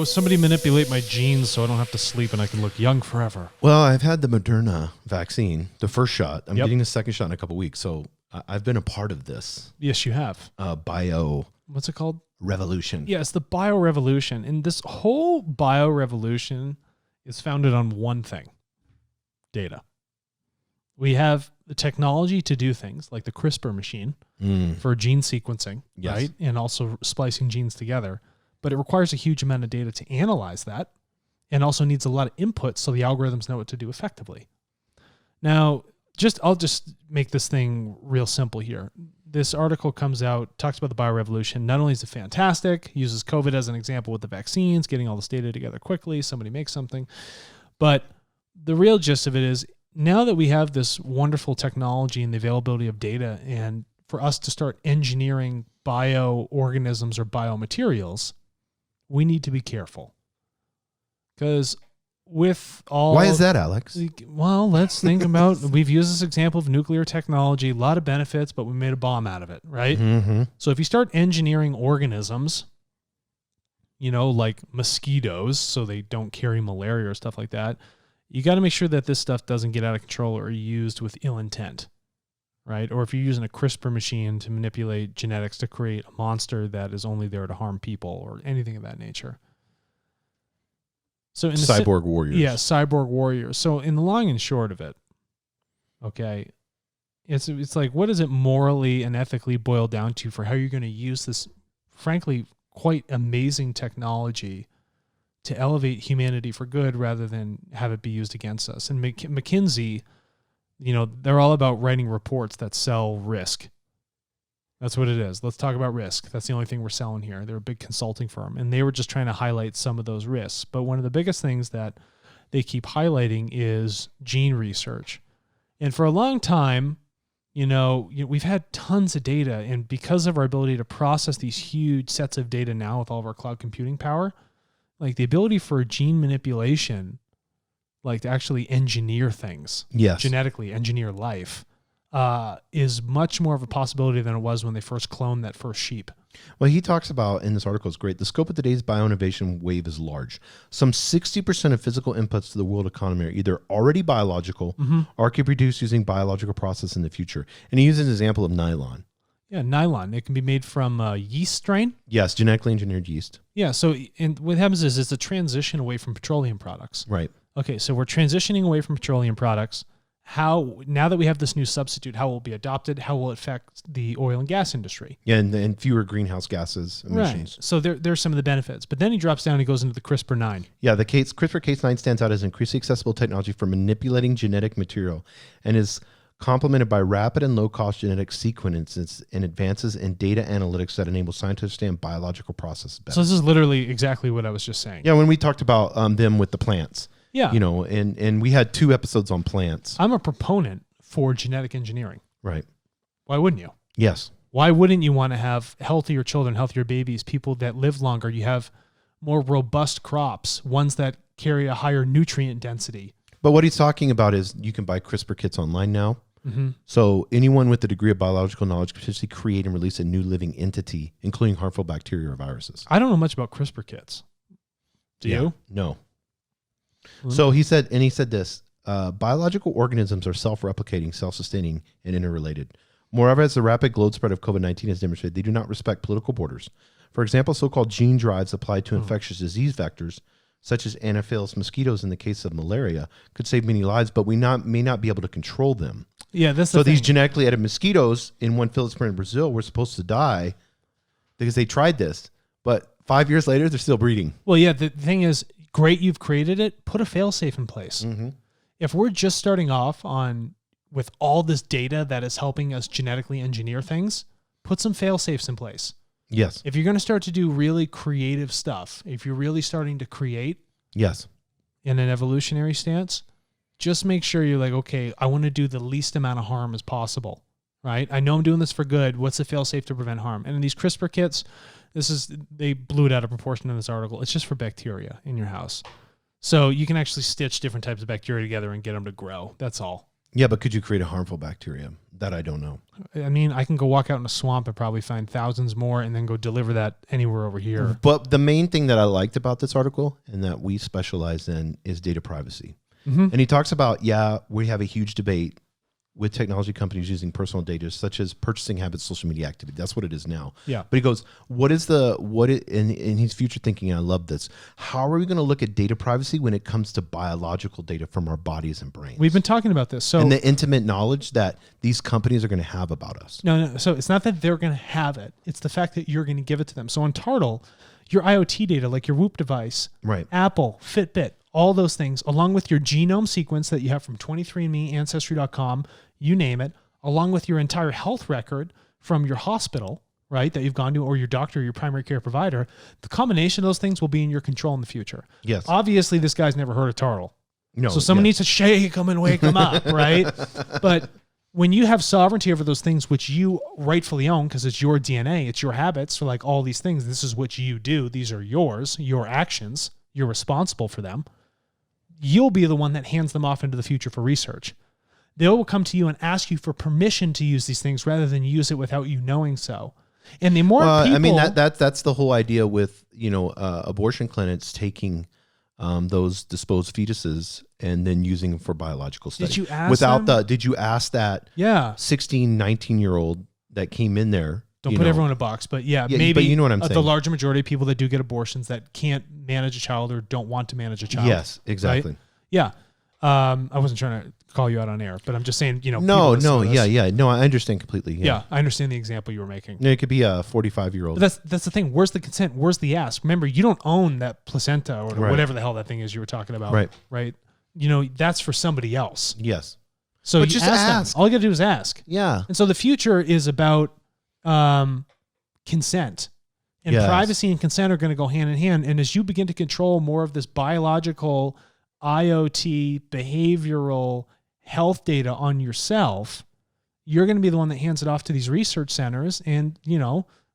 somebody manipulate my genes so I don't have to sleep and I can look young forever. Well, I've had the Moderna vaccine, the first shot. I'm Yep. getting the second shot in a couple weeks, so I've been a part of this. Yes, you have. What's it called? Revolution. Yeah, it's the BioRevolution. And this whole BioRevolution is founded on one thing: data. We have the technology to do things like the CRISPR machine for gene sequencing, Yes. right? And also splicing genes together. But it requires a huge amount of data to analyze that, and also needs a lot of input so the algorithms know what to do effectively. Now, I'll just make this thing real simple here. This article comes out, talks about the BioRevolution. Not only is it fantastic, uses COVID as an example with the vaccines, getting all this data together quickly, somebody makes something. But the real gist of it is, now that we have this wonderful technology and the availability of data, and for us to start engineering bioorganisms or biomaterials, we need to be careful. Because with all... Why is that, Alex? Well, let's think about... We've used this example of nuclear technology, a lot of benefits, but we made a bomb out of it, right? Mm-hmm. So if you start engineering organisms, like mosquitoes, so they don't carry malaria or stuff like that, you got to make sure that this stuff doesn't get out of control or used with ill intent, right? Or if you're using a CRISPR machine to manipulate genetics to create a monster that is only there to harm people or anything of that nature. So in cyborg warriors. Yeah, cyborg warriors. So in the long and short of it, okay, it's like, what does it morally and ethically boil down to for how you're going to use this, frankly, quite amazing technology to elevate humanity for good rather than have it be used against us? And McKinsey, they're all about writing reports that sell risk. That's what it is. Let's talk about risk. That's the only thing we're selling here. They're a big consulting firm, and they were just trying to highlight some of those risks. But one of the biggest things that they keep highlighting is gene research. And for a long time, we've had tons of data, and because of our ability to process these huge sets of data now with all of our cloud computing power, like the ability for gene manipulation, like to actually engineer things, yes, genetically engineer life, is much more of a possibility than it was when they first cloned that first sheep. Well, he talks about, in this article, it's great, the scope of today's bioinnovation wave is large. Some 60% of physical inputs to the world economy are either already biological or can be produced using biological process in the future. And he uses an example of nylon. Yeah, nylon. It can be made from yeast strain. Yes, genetically engineered yeast. Yeah, so and what happens is it's a transition away from petroleum products. Right. Okay, so we're transitioning away from petroleum products. Now that we have this new substitute, how will it be adopted? How will it affect the oil and gas industry? Yeah, and fewer greenhouse gases emissions. Right. So there's some of the benefits. But then he drops down and goes into the CRISPR-9. Yeah, the CRISPR Cas9 stands out as increasingly accessible technology for manipulating genetic material and is complemented by rapid and low-cost genetic sequences and advances in data analytics that enable scientists to understand biological processes better. So this is literally exactly what I was just saying. Yeah, when we talked about them with the plants. Yeah. And we had 2 episodes on plants. I'm a proponent for genetic engineering. Right. Why wouldn't you? Yes. Why wouldn't you want to have healthier children, healthier babies, people that live longer? You have more robust crops, ones that carry a higher nutrient density. But what he's talking about is you can buy CRISPR kits online now. Mm-hmm. So anyone with a degree of biological knowledge can potentially create and release a new living entity, including harmful bacteria or viruses. I don't know much about CRISPR kits. Do you? No. Mm-hmm. So he said this, biological organisms are self-replicating, self-sustaining, and interrelated. Moreover, as the rapid global spread of COVID-19 has demonstrated, they do not respect political borders. For example, so-called gene drives applied to infectious disease vectors, such as Anopheles mosquitoes in the case of malaria, could save many lives, but we may not be able to control them. Yeah, that's so the these thing. genetically edited mosquitoes in one field experiment in Brazil were supposed to die because they tried this, but 5 years later, they're still breeding. Well, yeah, the thing is, great, you've created it. Put a fail-safe in place. Mm-hmm. If we're just starting off with all this data that is helping us genetically engineer things, put some fail-safes in place. Yes. If you're going to start to do really creative stuff, if you're really starting to create yes, in an evolutionary stance, just make sure you're like, okay, I want to do the least amount of harm as possible, right? I know I'm doing this for good. What's the fail-safe to prevent harm? And in these CRISPR kits, they blew it out of proportion in this article. It's just for bacteria in your house. So you can actually stitch different types of bacteria together and get them to grow. That's all. Yeah, but could you create a harmful bacteria? That I don't know. I mean, I can go walk out in a swamp and probably find thousands more and then go deliver that anywhere over here. But the main thing that I liked about this article and that we specialize in is data privacy. And he talks about, we have a huge debate with technology companies using personal data, such as purchasing habits, social media activity. That's what it is now. Yeah. But he goes, in his future thinking, and I love this, how are we going to look at data privacy when it comes to biological data from our bodies and brains? We've been talking about this. So, and the intimate knowledge that these companies are going to have about us. No. So it's not that they're going to have it. It's the fact that you're going to give it to them. So on TARTLE, your IoT data, like your Whoop device, right, Apple, Fitbit, all those things, along with your genome sequence that you have from 23andMe, Ancestry.com, you name it, along with your entire health record from your hospital, right, that you've gone to, or your doctor, or your primary care provider, the combination of those things will be in your control in the future. Yes. Obviously, this guy's never heard of TARTLE. No. So someone needs to shake him and wake him up, right? But when you have sovereignty over those things, which you rightfully own because it's your DNA, it's your habits, so like all these things, this is what you do. These are yours, your actions. You're responsible for them. You'll be the one that hands them off into the future for research. They will come to you and ask you for permission to use these things rather than use it without you knowing so. And the more people... I mean, that's the whole idea with, abortion clinics taking those disposed fetuses and then using them for biological study. Did you ask them? Did you ask that 16, 19-year-old that came in there? Don't put everyone in a box, but maybe but you know what I'm saying. The larger majority of people that do get abortions that can't manage a child or don't want to manage a child. Yes, exactly. Right? Yeah. I wasn't trying to call you out on air, but I'm just saying, No, I understand completely. Yeah, I understand the example you were making. It could be a 45-year-old. But that's the thing. Where's the consent? Where's the ask? Remember, you don't own that placenta or whatever the hell that thing is you were talking about. Right. Right. That's for somebody else. Yes. So but you just ask them. All you got to do is ask. Yeah. And so the future is about consent. And privacy and consent are going to go hand in hand. And as you begin to control more of this biological, IoT, behavioral health data on yourself, you're going to be the one that hands it off to these research centers and,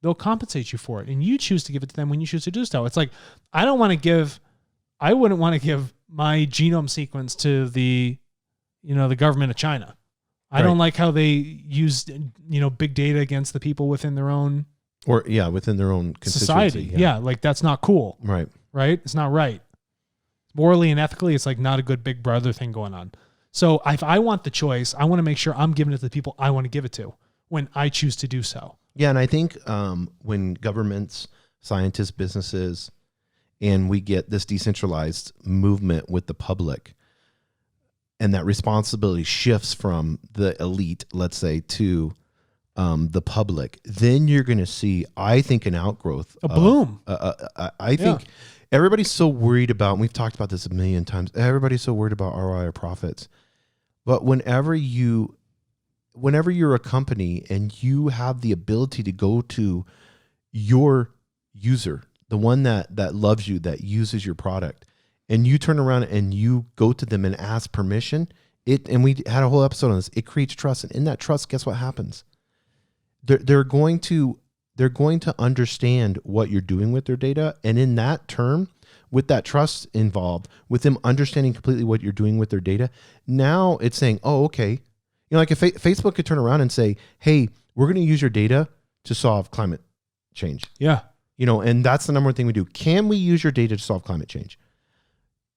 they'll compensate you for it. And you choose to give it to them when you choose to do so. It's like, I wouldn't want to give my genome sequence to the government of China. I don't like how they use, big data against the people within their own within their own society. Yeah. Like that's not cool. Right. Right. It's not right. Morally and ethically, it's like not a good big brother thing going on. So if I want the choice, I want to make sure I'm giving it to the people I want to give it to when I choose to do so. Yeah. And I think when governments, scientists, businesses, and we get this decentralized movement with the public, and that responsibility shifts from the elite, let's say, to the public, then you're going to see, I think, an outgrowth. A bloom. I think everybody's so worried about, and we've talked about this a million times, everybody's so worried about ROI or profits. But whenever you're a company and you have the ability to go to your user, the one that loves you, that uses your product, and you turn around and you go to them and ask permission, and we had a whole episode on this, it creates trust. And in that trust, guess what happens? They're going to understand what you're doing with their data. And in that term, with that trust involved, with them understanding completely what you're doing with their data, now it's saying, oh, okay. Like if Facebook could turn around and say, hey, we're going to use your data to solve climate change. Yeah. And that's the number one thing we do. Can we use your data to solve climate change?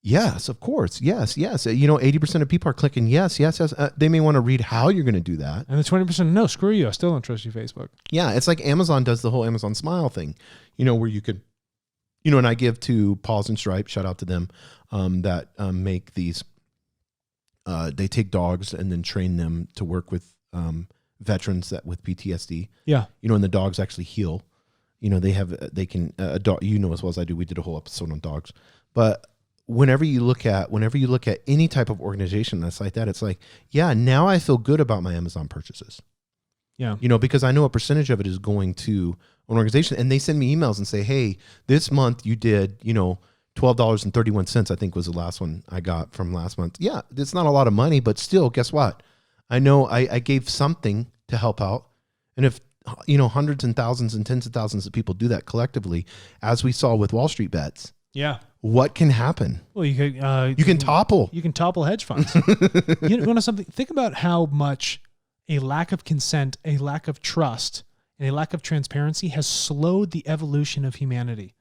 Yes, of course. Yes. 80% of people are clicking yes. They may want to read how you're going to do that. And the 20%, no, screw you. I still don't trust you, Facebook. Yeah, it's like Amazon does the whole Amazon Smile thing, where you could, and I give to Paws and Stripe, shout out to them, that make these, they take dogs and then train them to work with veterans with PTSD. Yeah. And the dogs actually heal. They can, a dog, as well as I do, we did a whole episode on dogs. But whenever you look at any type of organization that's like that, it's like, yeah, now I feel good about my Amazon purchases. Yeah. Because I know a percentage of it is going to an organization, and they send me emails and say, hey, this month you did, $12.31, I think was the last one I got from last month. Yeah. It's not a lot of money, but still, guess what? I know I gave something to help out. And if, hundreds and thousands and tens of thousands of people do that collectively, as we saw with Wall Street bets, Yeah. What can happen? Well, You can topple. You can topple hedge funds. You know something? Think about how much a lack of consent, a lack of trust, and a lack of transparency has slowed the evolution of humanity,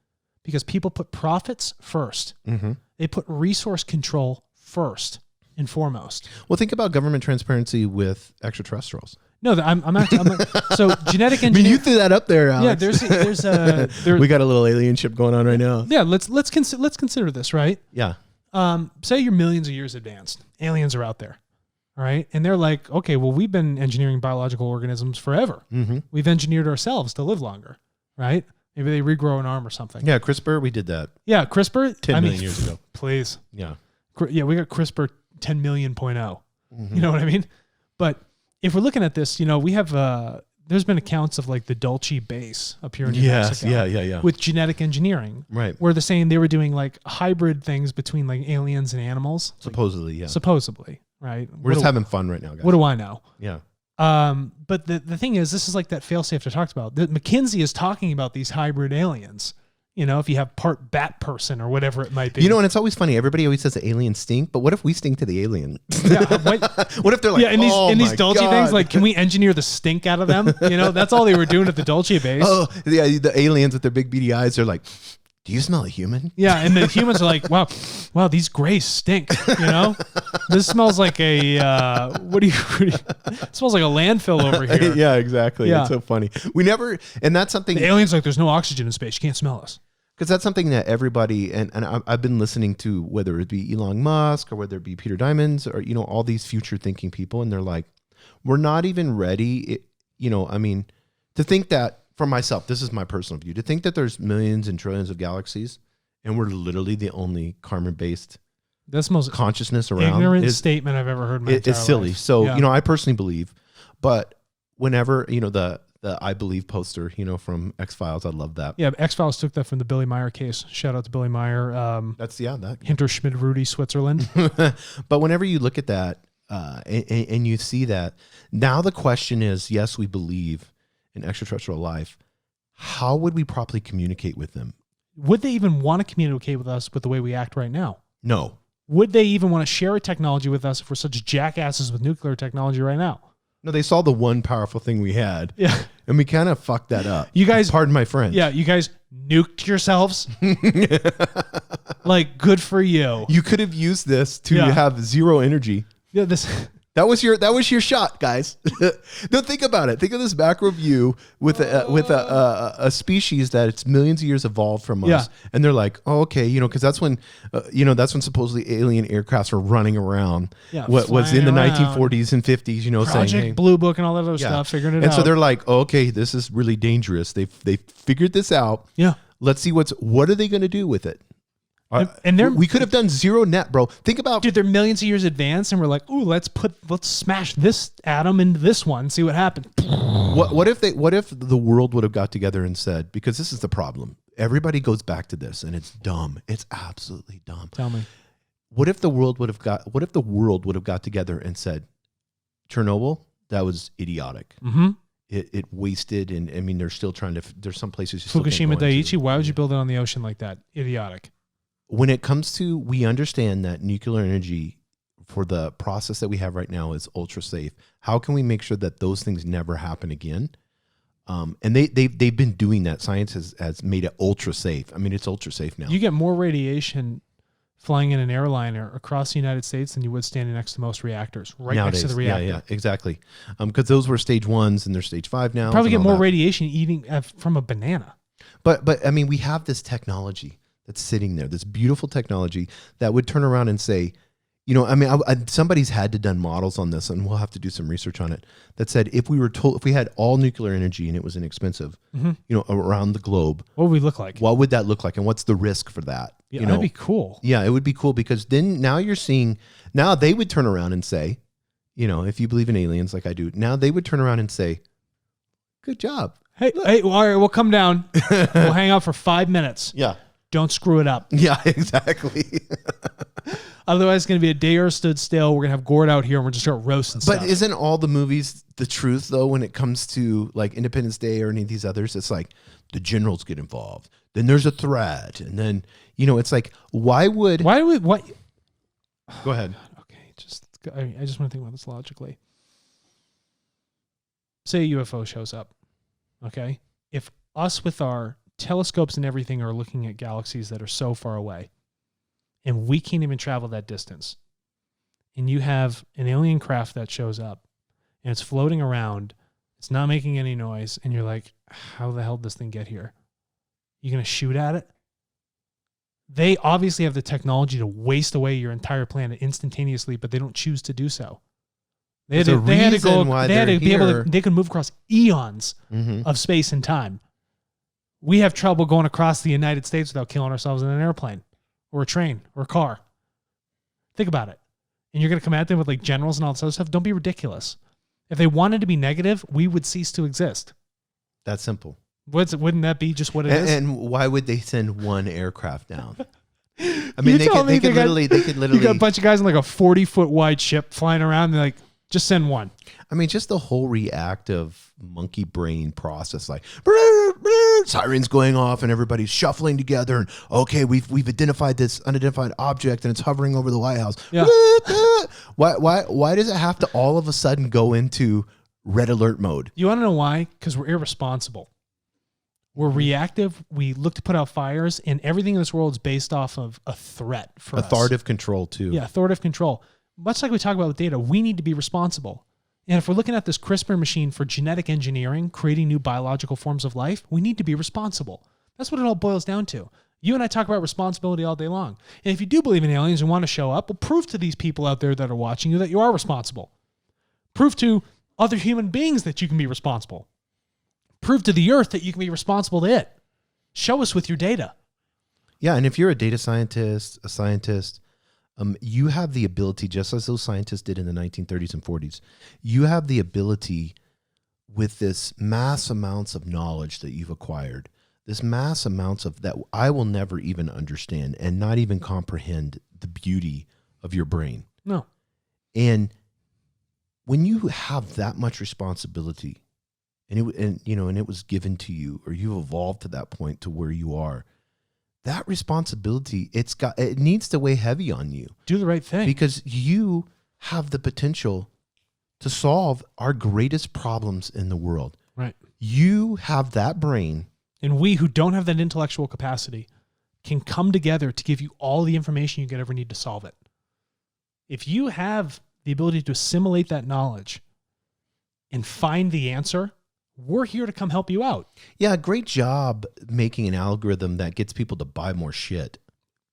because people put profits first. Mm-hmm. They put resource control first and foremost. Well, think about government transparency with extraterrestrials. No, so genetic engineering. I mean, you threw that up there, Alex. Yeah, we got a little alien ship going on right now. Yeah, let's consider this, right? Yeah. Say you're millions of years advanced. Aliens are out there, all right? And they're like, okay, well, we've been engineering biological organisms forever. Mm-hmm. We've engineered ourselves to live longer, right? Maybe they regrow an arm or something. Yeah, CRISPR, we did that. Yeah, CRISPR. 10 million years ago. Please. Yeah. Yeah, we got CRISPR 10 million.0. Mm-hmm. You know what I mean? But if we're looking at this, we have, there's been accounts of like the Dulce base up here in New Mexico. Yeah. With genetic engineering. Right. Where they're saying they were doing like hybrid things between like aliens and animals. Supposedly, yeah. Supposedly, right? We're just having fun right now, guys. What do I know? Yeah. But the thing is, this is like that failsafe I talked about. McKinsey is talking about these hybrid aliens. If you have part bat person or whatever it might be. And it's always funny. Everybody always says the aliens stink, but what if we stink to the alien? Yeah, what if they're like, in these Dulce things, like, can we engineer the stink out of them? That's all they were doing at the Dulce base. Oh, yeah, the aliens with their big beady eyes, they're like, do you smell a human? Yeah, and the humans are like, wow, these grays stink. This smells like a it smells like a landfill over here. Yeah, exactly. Yeah. It's so funny. We never, and that's something. The aliens like, there's no oxygen in space. You can't smell us. Because that's something that everybody, and I've been listening to, whether it be Elon Musk or whether it be Peter Diamond's or, all these future thinking people. And they're like, we're not even ready. To think that, for myself, this is my personal view, to think that there's millions and trillions of galaxies and we're literally the only carbon-based that's the most consciousness around. Ignorant statement I've ever heard in my entire It's silly. life. So, yeah. I personally believe, but whenever, the I believe poster, from X-Files, I love that. Yeah, X-Files took that from the Billy Meyer case. Shout out to Billy Meyer. That. Hinterschmidt, Rudy, Switzerland. But whenever you look at that and you see that, now the question is, yes, we believe in extraterrestrial life. How would we properly communicate with them? Would they even want to communicate with us with the way we act right now? No. Would they even want to share a technology with us if we're such jackasses with nuclear technology right now? No, they saw the one powerful thing we had. Yeah. And we kind of fucked that up. You guys, pardon my French. Yeah, you guys nuked yourselves. Like, good for you. You could have used this to have zero energy. Yeah, that was your shot, guys. No, think about it. Think of this macro view with a species that it's millions of years evolved from us, and they're like, oh, okay, because that's when supposedly alien aircrafts were running around. Yeah, what was in the 1940s and 50s, Project saying, hey, Blue Book and all that other stuff, figuring it out. And so they're like, oh, okay, this is really dangerous. They figured this out. Yeah. Let's see what are they going to do with it. And we could have done zero net, bro. Think about, dude, they're millions of years advanced, and we're like, ooh, let's smash this atom into this one, see what happens. What if the world would have got together and said, because this is the problem, everybody goes back to this, and it's dumb. It's absolutely dumb. Tell me, what if the world would have got together and said, Chernobyl, that was idiotic. Mm-hmm. It wasted, and I mean, they're still trying to. There's some places. Fukushima Daiichi. Why would you build it on the ocean like that? Idiotic. When it comes to, we understand that nuclear energy for the process that we have right now is ultra safe. How can we make sure that those things never happen again? And they've been doing that. Science has made it ultra safe. I mean, it's ultra safe now. You get more radiation flying in an airliner across the United States than you would standing next to most reactors, nowadays, next to the reactor. Yeah, exactly. Because those were stage 1s and they're stage 5 now. Probably get more radiation eating from a banana. But I mean, we have this technology that's sitting there, this beautiful technology that would turn around and say, somebody's had to done models on this, and we'll have to do some research on it, that said, if we had all nuclear energy and it was inexpensive, around the globe, what would we look like? What would that look like? And what's the risk for that? Yeah, that'd be cool. Yeah, it would be cool, because then now they would turn around and say, if you believe in aliens like I do, now they would turn around and say, good job. Hey, all right, we'll come down. We'll hang out for 5 minutes. Yeah. Don't screw it up. Yeah, exactly. Otherwise, it's going to be a day or stood still. We're going to have Gord out here, and we're just going to roast and stuff. But isn't all the movies the truth, though, when it comes to like Independence Day or any of these others? It's like the generals get involved. then there's a threat. And then, it's like, why would... What? Go ahead. Okay, I just want to think about this logically. Say a UFO shows up, okay? If us with our telescopes and everything are looking at galaxies that are so far away, and we can't even travel that distance, and you have an alien craft that shows up, and it's floating around, it's not making any noise, and you're like, how the hell did this thing get here? You going to shoot at it? They obviously have the technology to waste away your entire planet instantaneously, but they don't choose to do so. They had to be able to, they could move across eons of space and time. We have trouble going across the United States without killing ourselves in an airplane or a train or a car. Think about it. And you're going to come at them with like generals and all this other stuff. Don't be ridiculous. If they wanted to be negative, we would cease to exist. That's simple. Wouldn't that be just what it is? And why would they send one aircraft down? I mean, they could literally. You got a bunch of guys in like a 40-foot wide ship flying around. And they're like, just send one. I mean, just the whole reactive monkey brain process, like sirens going off and everybody's shuffling together. And okay, we've identified this unidentified object and it's hovering over the White House. Yeah. Why does it have to all of a sudden go into red alert mode? You want to know why? Because we're irresponsible. We're reactive. We look to put out fires, and everything in this world is based off of a threat for us. Authoritative control, too. Yeah, authoritative control. Much like we talk about with data, we need to be responsible. And if we're looking at this CRISPR machine for genetic engineering, creating new biological forms of life, we need to be responsible. That's what it all boils down to. You and I talk about responsibility all day long. And if you do believe in aliens and want to show up, well, prove to these people out there that are watching you that you are responsible. Prove to other human beings that you can be responsible. Prove to the earth that you can be responsible to it. Show us with your data. Yeah, and if you're a data scientist, you have the ability, just as those scientists did in the 1930s and 40s, you have the ability with this mass amounts of knowledge that you've acquired, this mass amounts of that I will never even understand and not even comprehend the beauty of your brain. No. And when you have that much responsibility, and it was given to you, or you've evolved to that point to where you are, that responsibility, it needs to weigh heavy on you. Do the right thing. Because you have the potential to solve our greatest problems in the world. Right. You have that brain. And we who don't have that intellectual capacity can come together to give you all the information you could ever need to solve it. If you have the ability to assimilate that knowledge and find the answer, we're here to come help you out. Yeah, great job making an algorithm that gets people to buy more shit.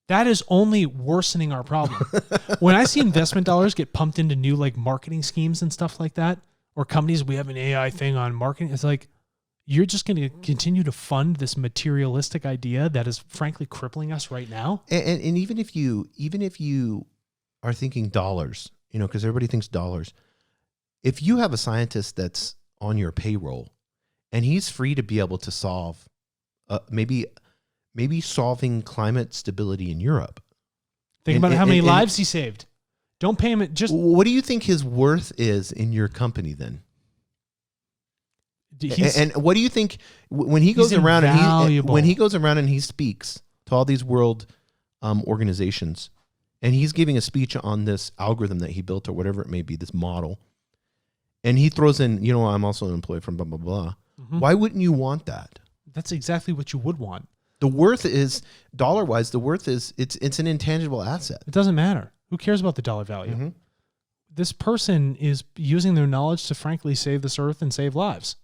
That is only worsening our problem. When I see investment dollars get pumped into new like marketing schemes and stuff like that, or companies, we have an AI thing on marketing, it's like, you're just going to continue to fund this materialistic idea that is frankly crippling us right now. And even if you are thinking dollars, because everybody thinks dollars, if you have a scientist that's on your payroll and he's free to be able to solve maybe solving climate stability in Europe. Think about how many lives he saved. Don't pay him just. What do you think his worth is in your company then? And what do you think when he goes around and he speaks to all these world organizations, and he's giving a speech on this algorithm that he built or whatever it may be, this model, and he throws in, I'm also an employee from blah, blah, blah. Mm-hmm. Why wouldn't you want that? That's exactly what you would want. The worth is, dollar-wise, it's an intangible asset. It doesn't matter. Who cares about the dollar value? Mm-hmm. This person is using their knowledge to frankly save this earth and save lives.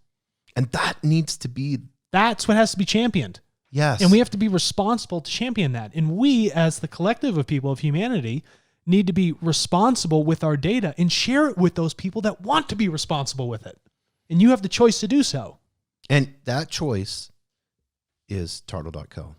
And that's what has to be championed. Yes. And we have to be responsible to champion that. And we, as the collective of people of humanity, need to be responsible with our data and share it with those people that want to be responsible with it. And you have the choice to do so. And that choice is TARTLE.co.